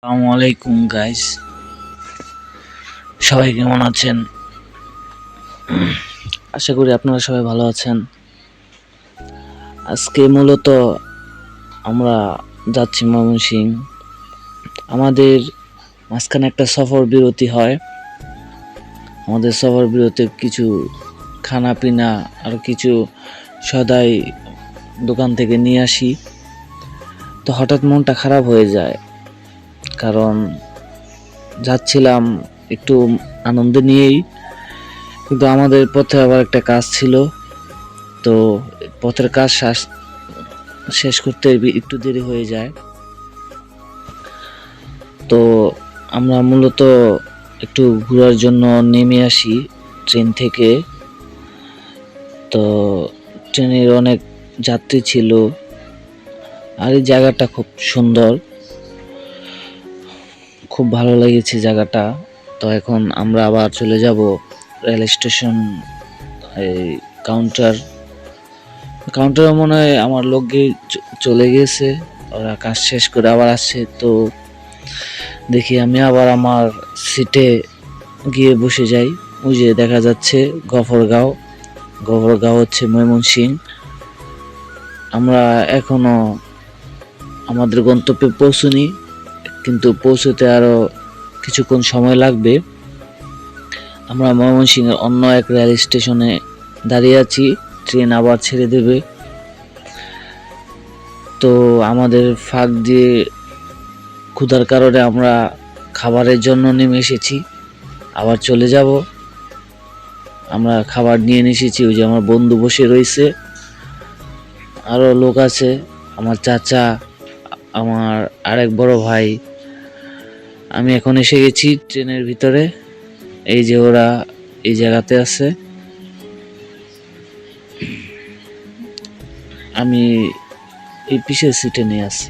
আসসালামু আলাইকুম গাইস, সবাই কেমন আছেন? আশা করি আপনারা সবাই ভালো আছেন। আজকে মূলত আমরা যাচ্ছি ময়মনসিংহ। আমাদের মাঝখানে একটা সফর বিরতি হয়। আমাদের সফর বিরতিতে কিছু খানা পিনা আর কিছু সদাই দোকান থেকে নিয়ে আসি। তো হঠাৎ মনটা খারাপ হয়ে যায়, কারণ যাচ্ছিলাম একটু আনন্দ নিয়েই, কিন্তু আমাদের পথে আবার একটা কাজ ছিল। তো পথের কাজ শেষ করতে একটু দেরি হয়ে যায়। তো আমরা মূলত একটু ঘোরার জন্য নেমে আসি ট্রেন থেকে। তো ট্রেনের অনেক যাত্রী ছিল, আর এই জায়গাটা খুব সুন্দর, খুব ভালো লেগেছে জায়গাটা। তো এখন আমরা আবার চলে যাব রেল স্টেশন। এই কাউন্টারে মনে হয় আমার লোক চলে গেছে, ওরা কাজ শেষ করে আবার আসছে। তো দেখি আমি আবার আমার সিটে গিয়ে বসে যাই। ওই যে দেখা যাচ্ছে গফরগাঁও হচ্ছে ময়মনসিংহ। আমরা এখনো আমাদের গন্তব্যে পৌঁছুনি, কিন্তু পৌঁছতে আরো কিছুক্ষণ সময় লাগবে। আমরা ময়মনসিংহের অন্য এক রেল স্টেশনে দাঁড়িয়ে আছি, ট্রেন আবার ছেড়ে দেবে। তো আমাদের ফাঁক দিয়ে ক্ষুধার কারণে আমরা খাবারের জন্য নেমে এসেছি, আবার চলে যাব। আমরা খাবার নিয়ে এসেছি, ওই যে আমার বন্ধু বসে রয়েছে, আরও লোক আছে, আমার চাচা, আমার আরেক বড় ভাই। আমি এখন এসে গেছি ট্রেনের ভিতরে। এই যে ওরা এই জায়গাতে আছে, আমি এই পিছের সিটে নিয়ে আছি।